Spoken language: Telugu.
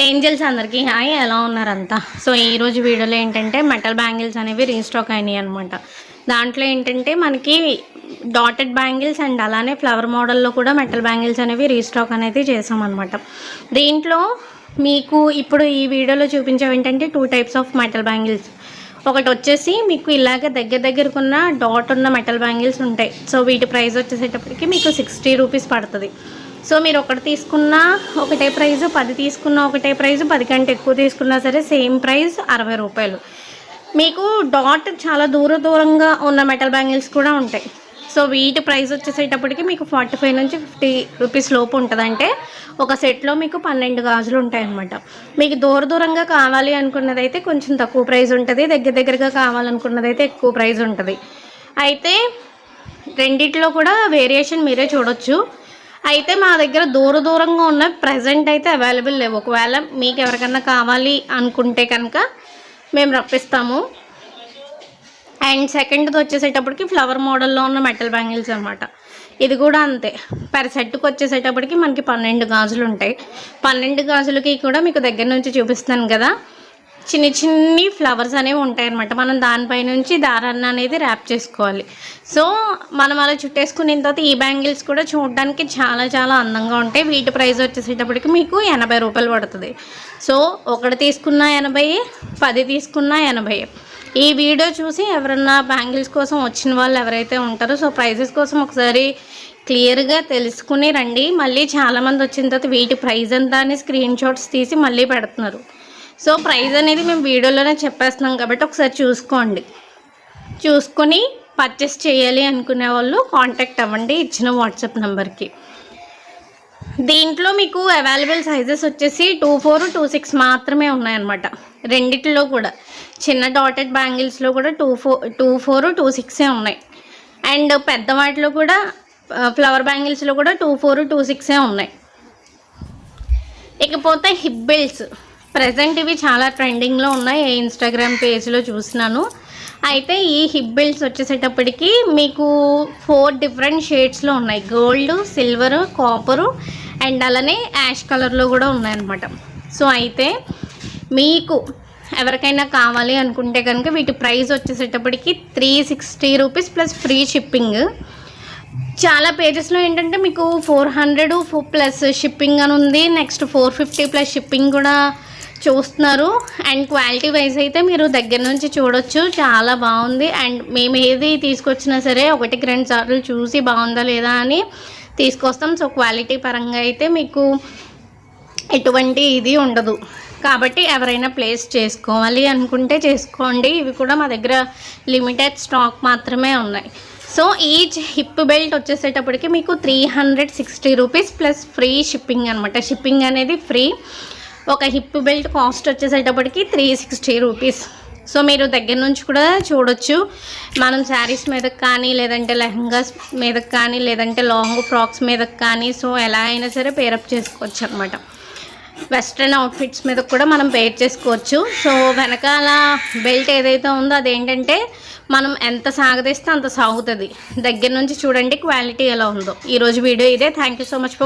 ఏంజల్స్ అందరికీ హాయ్, ఎలా ఉన్నారంతా? సో ఈరోజు వీడియోలో ఏంటంటే మెటల్ బ్యాంగిల్స్ అనేవి రీస్టాక్ అయినాయి అనమాట. దాంట్లో ఏంటంటే మనకి డాటెడ్ బ్యాంగిల్స్ అండ్ అలానే ఫ్లవర్ మోడల్లో కూడా మెటల్ బ్యాంగిల్స్ అనేవి రీస్టాక్ అనేది చేసామన్నమాట. దీంట్లో మీకు ఇప్పుడు ఈ వీడియోలో చూపించేవి ఏంటంటే 2 టైప్స్ ఆఫ్ మెటల్ బ్యాంగిల్స్. ఒకటి వచ్చేసి మీకు ఇలాగ దగ్గరకున్న డాట్ ఉన్న మెటల్ బ్యాంగిల్స్ ఉంటాయి. సో వీటి ప్రైస్ వచ్చేసేటప్పటికి మీకు 60 రూపీస్ పడుతుంది. సో మీరు ఒకటి తీసుకున్నా ఒకటే ప్రైస్, 10 తీసుకున్నా ఒకటే ప్రైస్, 10 కంటే ఎక్కువ తీసుకున్నా సరే సేమ్ ప్రైస్ 60 రూపాయలు. మీకు డాట్ చాలా దూరంగా ఉన్న మెటల్ బ్యాంగిల్స్ కూడా ఉంటాయి. సో వీటి ప్రైస్ వచ్చేసేటప్పటికి మీకు 45 నుంచి 50 రూపీస్ లోపు ఉంటుంది. అంటే ఒక సెట్లో మీకు 12 గాజులు ఉంటాయన్నమాట. మీకు దూరంగా కావాలి అనుకున్నదైతే కొంచెం తక్కువ ప్రైస్ ఉంటుంది, దగ్గరగా కావాలనుకున్నదైతే ఎక్కువ ప్రైస్ ఉంటుంది. అయితే రెండిట్లో కూడా వేరియేషన్ మీరే చూడొచ్చు. అయితే మా దగ్గర దూరంగా ఉన్న ప్రజెంట్ అయితే అవైలబుల్ లేవు. ఒకవేళ మీకు ఎవరికన్నా కావాలి అనుకుంటే కనుక మేము రప్పిస్తాము. అండ్ సెకండ్ది వచ్చేసేటప్పటికి ఫ్లవర్ మోడల్లో ఉన్న మెటల్ బ్యాంగిల్స్ అనమాట. ఇది కూడా అంతే. పర్ సెట్కి వచ్చేసేటప్పటికి మనకి 12 గాజులు ఉంటాయి. 12 గాజులకి కూడా మీకు దగ్గర నుంచి చూపిస్తాను కదా, చిన్ని ఫ్లవర్స్ అనేవి ఉంటాయి అన్నమాట. మనం దానిపై నుంచి దారాన్ని అనేది ర్యాప్ చేసుకోవాలి. సో మనం అలా చుట్టేసుకున్న తర్వాత ఈ బ్యాంగిల్స్ కూడా చూడడానికి చాలా అందంగా ఉంటాయి. వీటి ప్రైస్ వచ్చేసేటప్పటికి మీకు 80 రూపాయలు పడుతుంది. సో ఒకటి తీసుకున్న 80, 10 తీసుకున్న 80. ఈ వీడియో చూసి ఎవరన్నా బ్యాంగిల్స్ కోసం వచ్చిన వాళ్ళు ఎవరైతే ఉంటారో సో ప్రైజెస్ కోసం ఒకసారి క్లియర్గా తెలుసుకుని రండి. మళ్ళీ చాలామంది వచ్చిన తర్వాత వీటి ప్రైస్ ఎంత అని స్క్రీన్ షాట్స్ తీసి మళ్ళీ పెడుతున్నారు. సో ప్రైస్ అనేది మేము వీడియోలోనే చెప్పేస్తున్నాం కాబట్టి ఒకసారి చూసుకోండి. చూసుకొని పర్చేస్ చేయాలి అనుకునే వాళ్ళు కాంటాక్ట్ అవ్వండి ఇచ్చిన వాట్సాప్ నెంబర్కి. దీంట్లో మీకు అవైలబుల్ సైజెస్ వచ్చేసి 24, 26 మాత్రమే ఉన్నాయన్నమాట. రెండిట్లో కూడా చిన్న డాటెడ్ బ్యాంగిల్స్లో కూడా 24, 26 ఉన్నాయి. అండ్ పెద్ద వాటిలో కూడా ఫ్లవర్ బ్యాంగిల్స్లో కూడా 24, 26 ఉన్నాయి. ఇకపోతే హిప్ బెల్ట్స్ ప్రజెంట్ ఇవి చాలా ట్రెండింగ్లో ఉన్నాయి. ఇన్స్టాగ్రామ్ పేజ్లో చూసినాను. అయితే ఈ హిప్ బెల్ట్స్ వచ్చేసేటప్పటికి మీకు 4 డిఫరెంట్ షేడ్స్లో ఉన్నాయి. గోల్డ్, సిల్వర్, కాపరు అండ్ అలానే యాష్ కలర్లో కూడా ఉన్నాయన్నమాట. సో అయితే మీకు ఎవరికైనా కావాలి అనుకుంటే కనుక వీటి ప్రైస్ వచ్చేసేటప్పటికి 360 రూపీస్ ప్లస్ ఫ్రీ షిప్పింగ్. చాలా పేజెస్లో ఏంటంటే మీకు 400 ప్లస్ షిప్పింగ్ అని ఉంది. నెక్స్ట్ 450 ప్లస్ షిప్పింగ్ కూడా చూస్తున్నారు. అండ్ క్వాలిటీ వైజ్ అయితే మీరు దగ్గర నుంచి చూడొచ్చు, చాలా బాగుంది. అండ్ మేము ఏది తీసుకొచ్చినా సరే 1-2 సార్లు చూసి బాగుందా లేదా అని తీసుకొస్తాం. సో క్వాలిటీ పరంగా అయితే మీకు ఎటువంటి ఇది ఉండదు. కాబట్టి ఎవరైనా ప్లేస్ చేసుకోవాలి అనుకుంటే చేసుకోండి. ఇవి కూడా మా దగ్గర లిమిటెడ్ స్టాక్ మాత్రమే ఉన్నాయి. సో ఈచ్ హిప్ బెల్ట్ వచ్చేసేటప్పటికి మీకు 360 రూపీస్ ప్లస్ ఫ్రీ షిప్పింగ్ అనమాట. షిప్పింగ్ అనేది ఫ్రీ. ఒక హిప్ బెల్ట్ కాస్ట్ వచ్చేసేటప్పటికి 360 రూపీస్. సో మీరు దగ్గర నుంచి కూడా చూడొచ్చు. మనం శారీస్ మీదకి కానీ లేదంటే లెహంగాస్ మీదకి కానీ లేదంటే లాంగ్ ఫ్రాక్స్ మీదకి కానీ సో ఎలా అయినా సరే పేరప్ చేసుకోవచ్చు అనమాట. వెస్ట్రన్ అవుట్ఫిట్స్ మీద కూడా మనం పేర్ చేసుకోవచ్చు. సో వెనకాల బెల్ట్ ఏదైతే ఉందో అదేంటంటే మనం ఎంత సాగదీస్తే అంత సాగుతుంది. దగ్గర నుంచి చూడండి క్వాలిటీ ఎలా ఉందో. ఈరోజు వీడియో ఇదే. Thank you so much.